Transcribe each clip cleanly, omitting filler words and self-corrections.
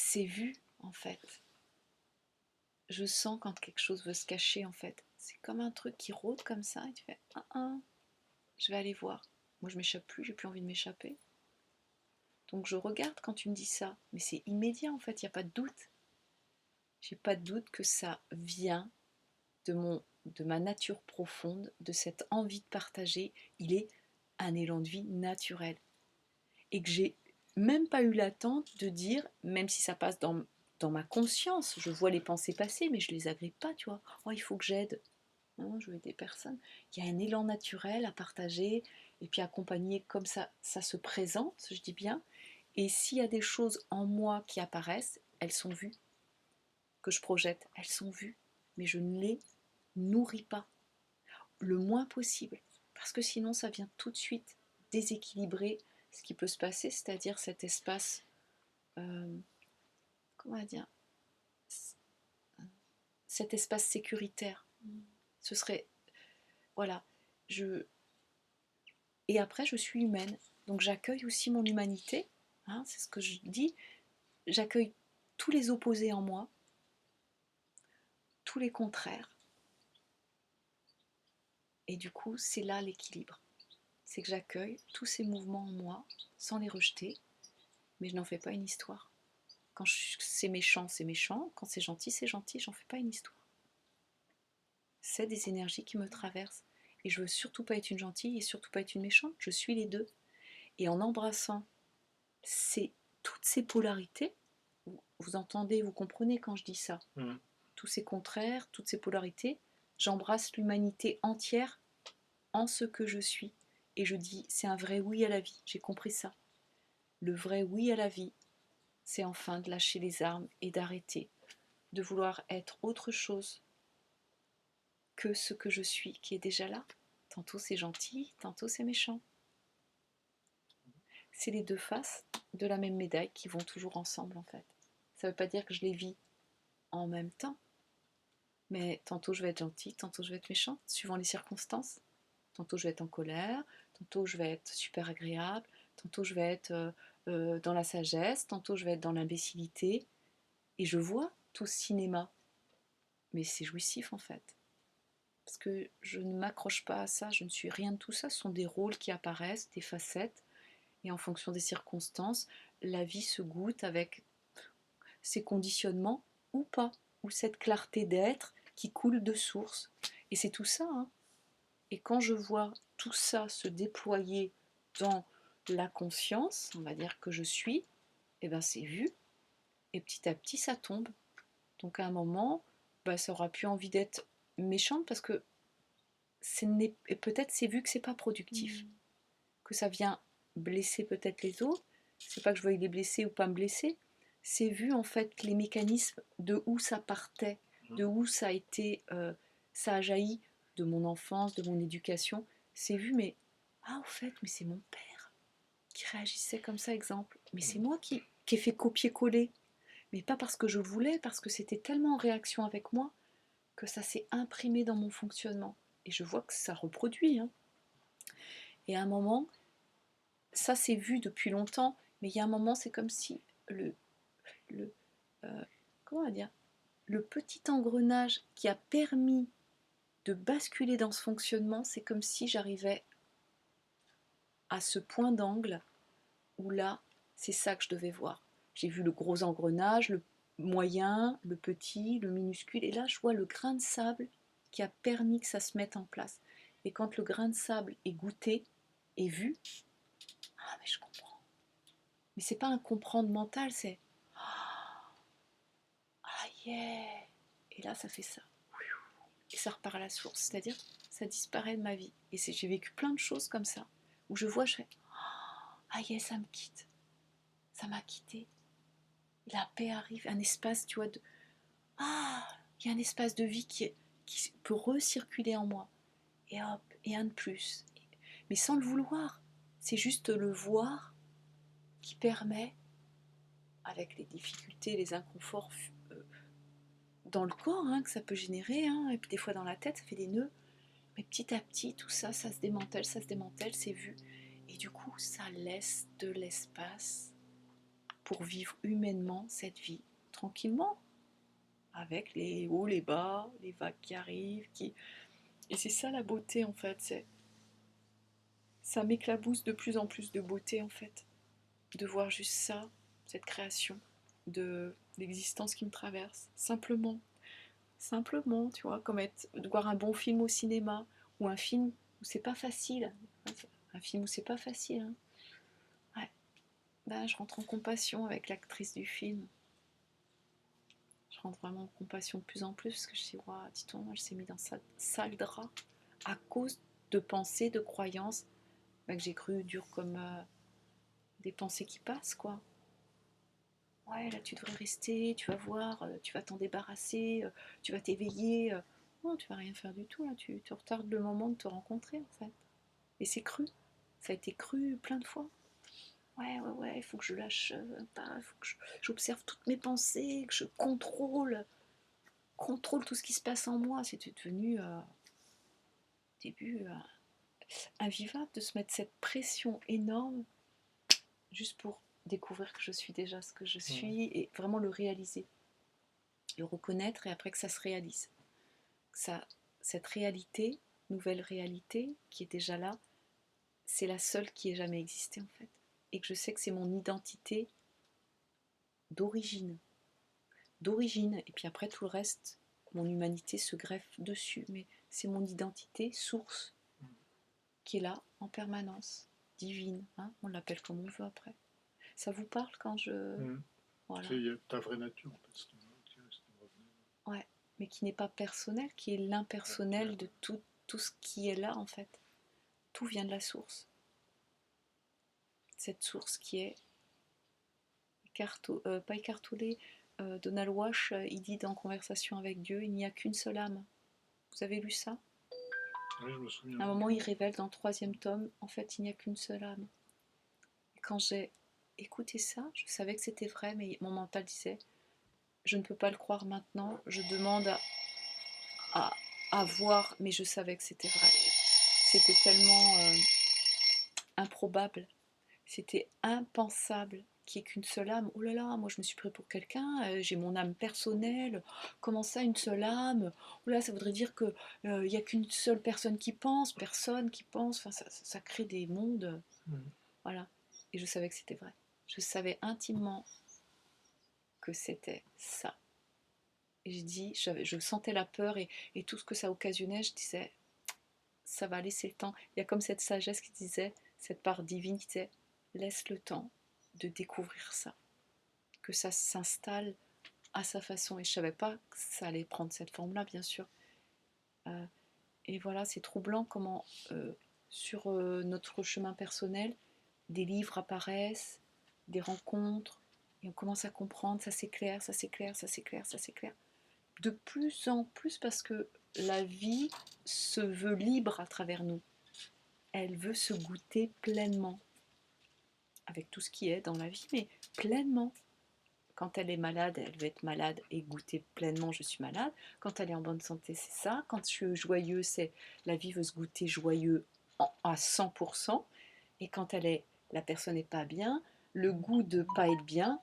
c'est vu en fait. Je sens quand quelque chose veut se cacher en fait. C'est comme un truc qui rôde comme ça et tu fais je vais aller voir. Moi je m'échappe plus, j'ai plus envie de m'échapper. Donc je regarde quand tu me dis ça, mais c'est immédiat en fait, il n'y a pas de doute. J'ai pas de doute que ça vient de ma nature profonde, de cette envie de partager. Il est un élan de vie naturel. Et que j'ai même pas eu l'attente de dire, même si ça passe dans ma conscience, je vois les pensées passer, mais je les agrippe pas, tu vois. Oh, il faut que j'aide. Non, je veux aider personne. Il y a un élan naturel à partager, et puis accompagner comme ça se présente, je dis bien. Et s'il y a des choses en moi qui apparaissent, elles sont vues, que je projette, elles sont vues, mais je ne les nourris pas le moins possible, parce que sinon ça vient tout de suite déséquilibrer ce qui peut se passer, c'est-à-dire cet espace, comment dire, cet espace sécuritaire. Ce serait, voilà, et après je suis humaine, donc j'accueille aussi mon humanité, hein, c'est ce que je dis, j'accueille tous les opposés en moi, tous les contraires, et du coup c'est là l'équilibre, c'est que j'accueille tous ces mouvements en moi sans les rejeter, mais je n'en fais pas une histoire. Quand c'est méchant, c'est méchant. Quand c'est gentil, j'en fais pas une histoire. C'est des énergies qui me traversent. Et je veux surtout pas être une gentille et surtout pas être une méchante. Je suis les deux. Et en embrassant toutes ces polarités, vous entendez, vous comprenez quand je dis ça, tous ces contraires, toutes ces polarités, j'embrasse l'humanité entière en ce que je suis. Et je dis, c'est un vrai oui à la vie. J'ai compris ça. Le vrai oui à la vie, c'est enfin de lâcher les armes et d'arrêter de vouloir être autre chose que ce que je suis, qui est déjà là. Tantôt c'est gentil, tantôt c'est méchant. C'est les deux faces de la même médaille qui vont toujours ensemble en fait. Ça ne veut pas dire que je les vis en même temps, mais tantôt je vais être gentille, tantôt je vais être méchante, suivant les circonstances. Tantôt je vais être en colère, tantôt je vais être super agréable, tantôt je vais être dans la sagesse, tantôt je vais être dans l'imbécilité. Et je vois tout ce cinéma, mais c'est jouissif en fait. Parce que je ne m'accroche pas à ça, je ne suis rien de tout ça, ce sont des rôles qui apparaissent, des facettes, et en fonction des circonstances, la vie se goûte avec ses conditionnements ou pas, ou cette clarté d'être qui coule de source. Et c'est tout ça, hein. Et quand je vois tout ça se déployer dans la conscience, on va dire que je suis, et ben c'est vu, et petit à petit ça tombe. Donc à un moment, bah, ça aura plus envie d'être méchante parce que peut-être c'est vu que c'est pas productif, que ça vient blesser peut-être les autres. C'est pas que je veuille les blesser ou pas me blesser, c'est vu en fait les mécanismes de où ça partait, de où ça a été, ça a jailli de mon enfance, de mon éducation. C'est vu, mais au fait, mais c'est mon père qui réagissait comme ça, exemple. Mais c'est moi qui ai fait copier-coller, mais pas parce que je voulais, parce que c'était tellement en réaction avec moi que ça s'est imprimé dans mon fonctionnement. Et je vois que ça reproduit, hein. Et à un moment, ça c'est vu depuis longtemps, mais il y a un moment, c'est comme si le comment on va dire, le petit engrenage qui a permis de basculer dans ce fonctionnement, c'est comme si j'arrivais à ce point d'angle où là, c'est ça que je devais voir. J'ai vu le gros engrenage, le moyen, le petit, le minuscule, et là je vois le grain de sable qui a permis que ça se mette en place. Et quand le grain de sable est goûté et vu, mais je comprends. Mais c'est pas un comprendre mental, c'est yeah. Et là ça fait ça. Et ça repart à la source, c'est-à-dire ça disparaît de ma vie. Et j'ai vécu plein de choses comme ça, où je vois, je fais yeah, ça me quitte. Ça m'a quitté. La paix arrive, un espace, tu vois, il y a un espace de vie qui peut recirculer en moi. Et hop, et un de plus. Mais sans le vouloir. C'est juste le voir qui permet, avec les difficultés, les inconforts dans le corps, hein, que ça peut générer, hein, et puis des fois dans la tête, ça fait des nœuds. Mais petit à petit, tout ça, ça se démantèle, c'est vu. Et du coup, ça laisse de l'espace pour vivre humainement cette vie, tranquillement, avec les hauts, les bas, les vagues qui arrivent, et c'est ça la beauté en fait, ça m'éclabousse de plus en plus de beauté en fait, de voir juste ça, cette création, de l'existence qui me traverse, simplement, tu vois, comme de voir un bon film au cinéma, ou un film où c'est pas facile, un film où c'est pas facile, hein. Ouais, ben, je rentre en compassion avec l'actrice du film, je rentre vraiment en compassion de plus en plus, parce que je dis, waouh, dis-donc, elle s'est mise dans sa sale drap, à cause de pensées, de croyances, ben, que j'ai cru dures comme des pensées qui passent, quoi. Ouais, là tu devrais rester, tu vas voir, tu vas t'en débarrasser, tu vas t'éveiller. Non, tu vas rien faire du tout, là, tu retardes le moment de te rencontrer, en fait. Et c'est cru, ça a été cru plein de fois. Ouais, il faut que je lâche, il faut que j'observe toutes mes pensées, que je contrôle tout ce qui se passe en moi. C'était devenu, au début, invivable de se mettre cette pression énorme juste pour découvrir que je suis déjà ce que je suis et vraiment le réaliser, le reconnaître et après que ça se réalise. Ça, cette réalité, nouvelle réalité qui est déjà là, c'est la seule qui ait jamais existé en fait. Et que je sais que c'est mon identité d'origine. Et puis après tout le reste, mon humanité se greffe dessus, mais c'est mon identité source qui est là en permanence, divine, hein, on l'appelle comme on veut après. Ça vous parle quand je... Voilà. C'est ta vraie nature, en fait. Ouais, mais qui n'est pas personnel, qui est l'impersonnel de tout ce qui est là, en fait. Tout vient de la source. Cette source qui est pas écartelée. Donald Walsh, il dit dans Conversation avec Dieu, il n'y a qu'une seule âme. Vous avez lu ça? Oui, je me souviens. À un moment, il révèle dans le 3e tome, en fait, il n'y a qu'une seule âme. Et quand j'ai écouté ça, je savais que c'était vrai, mais mon mental disait, je ne peux pas le croire maintenant, je demande à voir, mais je savais que c'était vrai. C'était tellement improbable, c'était impensable qu'il n'y ait qu'une seule âme. Oh là là, moi je me suis pris pour quelqu'un, j'ai mon âme personnelle, comment ça une seule âme? Oh là, ça voudrait dire qu'il n'y a qu'une seule personne qui pense, enfin, ça crée des mondes. Voilà. Et je savais que c'était vrai. Je savais intimement que c'était ça. Et j'ai dit, je sentais la peur et tout ce que ça occasionnait, je disais, ça va laisser le temps. Il y a comme cette sagesse qui disait, cette part divine qui disait, laisse le temps de découvrir ça, que ça s'installe à sa façon. Et je ne savais pas que ça allait prendre cette forme-là, bien sûr. Et voilà, c'est troublant comment sur notre chemin personnel, des livres apparaissent, des rencontres, et on commence à comprendre, ça s'éclaire, ça s'éclaire, ça s'éclaire, ça s'éclaire. De plus en plus parce que la vie se veut libre à travers nous. Elle veut se goûter pleinement, avec tout ce qui est dans la vie, mais pleinement. Quand elle est malade, elle veut être malade et goûter pleinement je suis malade. Quand elle est en bonne santé, c'est ça. Quand je suis joyeux, c'est la vie veut se goûter joyeux à 100%. Et quand la personne n'est pas bien, le goût de pas être bien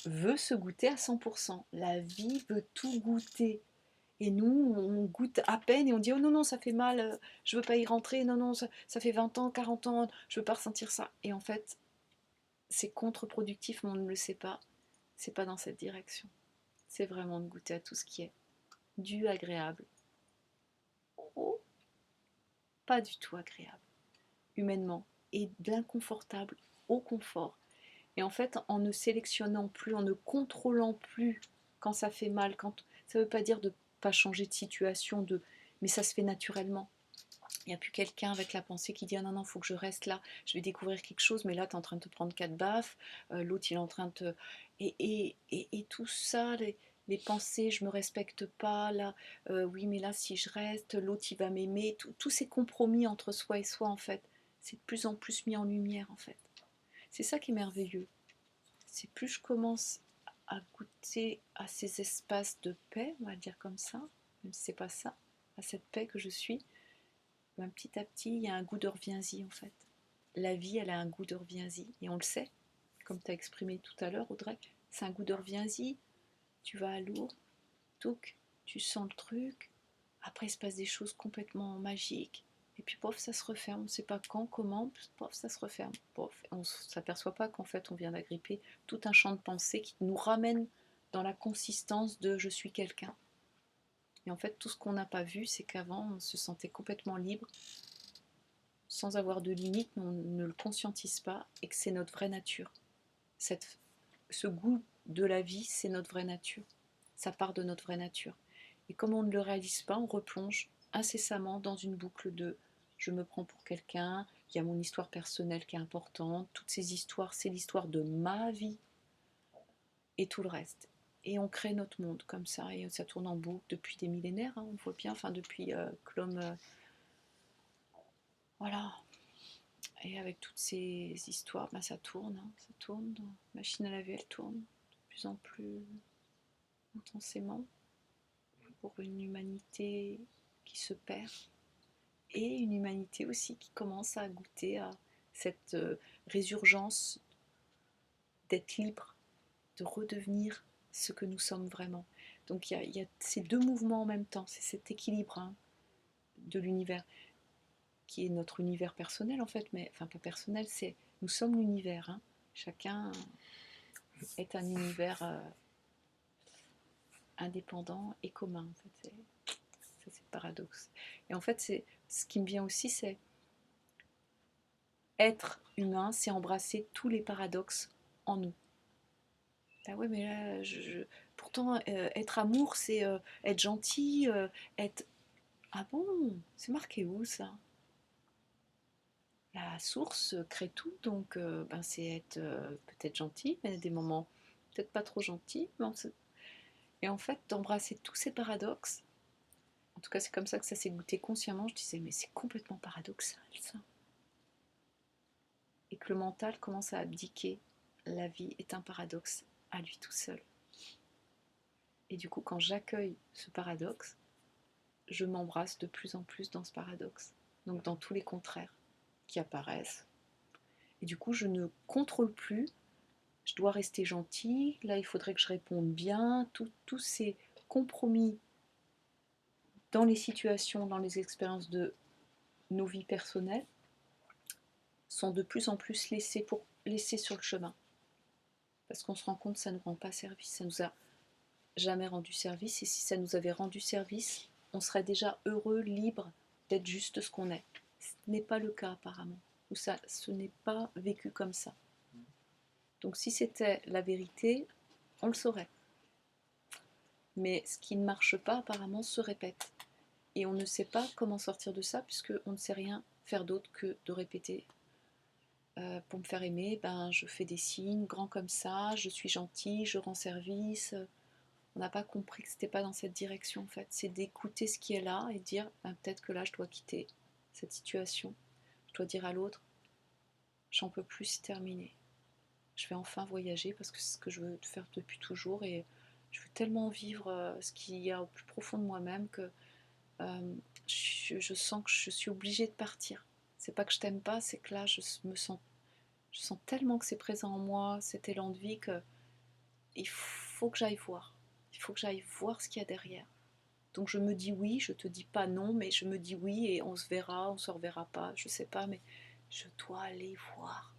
veut se goûter à 100%. La vie veut tout goûter. Et nous, on goûte à peine et on dit oh non, non, ça fait mal, je veux pas y rentrer, non, non, ça fait 20 ans, 40 ans, je veux pas ressentir ça. Et en fait, c'est contre-productif, mais on ne le sait pas. C'est pas dans cette direction. C'est vraiment de goûter à tout ce qui est du agréable au pas du tout agréable, humainement, et de l'inconfortable au confort. Et en fait, en ne sélectionnant plus, en ne contrôlant plus quand ça fait mal, ça ne veut pas dire de ne pas changer de situation, mais ça se fait naturellement. Il n'y a plus quelqu'un avec la pensée qui dit ah non, non, il faut que je reste là, je vais découvrir quelque chose, mais là, tu es en train de te prendre 4 baffes, l'autre, il est en train de te... Et tout ça, les pensées, je me respecte pas, là, oui, mais là, si je reste, l'autre, il va m'aimer, tous ces compromis entre soi et soi, en fait, c'est de plus en plus mis en lumière, en fait. C'est ça qui est merveilleux. C'est plus je commence à goûter à ces espaces de paix, on va dire comme ça, même si c'est pas ça, à cette paix que je suis, ben, petit à petit, il y a un goût de reviens-y en fait. La vie, elle a un goût de reviens-y, et on le sait. comme tu as exprimé tout à l'heure, Audrey, c'est un goût de reviens-y, tu vas à Lourdes, touc, tu sens le truc, après il se passe des choses complètement magiques, et puis pof, ça se referme, on ne sait pas quand, comment, pof, ça se referme, pof, on ne s'aperçoit pas qu'en fait on vient d'agripper tout un champ de pensée qui nous ramène dans la consistance de je suis quelqu'un. Et en fait, tout ce qu'on n'a pas vu, c'est qu'avant, on se sentait complètement libre, sans avoir de limite, mais on ne le conscientise pas, et que c'est notre vraie nature. Ce goût de la vie, c'est notre vraie nature. Ça part de notre vraie nature. Et comme on ne le réalise pas, on replonge incessamment dans une boucle de je me prends pour quelqu'un, il y a mon histoire personnelle qui est importante, toutes ces histoires, c'est l'histoire de ma vie, et tout le reste. Et on crée notre monde comme ça, et ça tourne en boucle depuis des millénaires, hein, on voit bien, enfin depuis que l'homme... voilà. Et avec toutes ces histoires, ben ça tourne, hein, ça tourne. La machine à laver, elle tourne de plus en plus intensément pour une humanité qui se perd et une humanité aussi qui commence à goûter à cette résurgence d'être libre, de redevenir ce que nous sommes vraiment. Donc il y a ces deux mouvements en même temps, c'est cet équilibre, hein, de l'univers qui est notre univers personnel en fait, mais enfin pas personnel, c'est nous sommes l'univers, hein. Chacun est un univers indépendant et commun. En fait, c'est le paradoxe. Et en fait, ce qui me vient aussi, c'est être humain, c'est embrasser tous les paradoxes en nous. Ah ouais, mais là, pourtant, être amour, c'est être gentil, être... Ah bon, c'est marqué où ça? La source crée tout, donc ben, c'est être peut-être gentil, mais à des moments peut-être pas trop gentil. Et en fait, d'embrasser tous ces paradoxes, en tout cas c'est comme ça que ça s'est goûté consciemment, je disais mais c'est complètement paradoxal ça. Et que le mental commence à abdiquer, la vie est un paradoxe à lui tout seul. Et du coup quand j'accueille ce paradoxe, je m'embrasse de plus en plus dans ce paradoxe, donc dans tous les contraires qui apparaissent. Et du coup je ne contrôle plus, je dois rester gentil, là il faudrait que je réponde bien, tous ces compromis dans les situations, dans les expériences de nos vies personnelles, sont de plus en plus laissés sur le chemin. Parce qu'on se rend compte que ça ne nous rend pas service, ça nous a jamais rendu service, et si ça nous avait rendu service, on serait déjà heureux, libre d'être juste ce qu'on est. Ce n'est pas le cas apparemment, ou ça, ce n'est pas vécu comme ça. Donc si c'était la vérité, on le saurait. Mais ce qui ne marche pas apparemment se répète. Et on ne sait pas comment sortir de ça, puisqu'on ne sait rien faire d'autre que de répéter. Pour me faire aimer, ben, je fais des signes grands comme ça, je suis gentille, je rends service. On n'a pas compris que c'était pas dans cette direction en fait. C'est d'écouter ce qui est là et dire ben, peut-être que là je dois quitter cette situation. Je dois dire à l'autre j'en peux plus, c'est terminé. Je vais enfin voyager parce que c'est ce que je veux faire depuis toujours et je veux tellement vivre ce qu'il y a au plus profond de moi-même que je sens que je suis obligée de partir. C'est pas que je t'aime pas, c'est que là je sens tellement que c'est présent en moi, cet élan de vie, que il faut que j'aille voir. Il faut que j'aille voir ce qu'il y a derrière. Donc je me dis oui, je te dis pas non, mais je me dis oui et on se verra, on se reverra pas, je sais pas, mais je dois aller voir.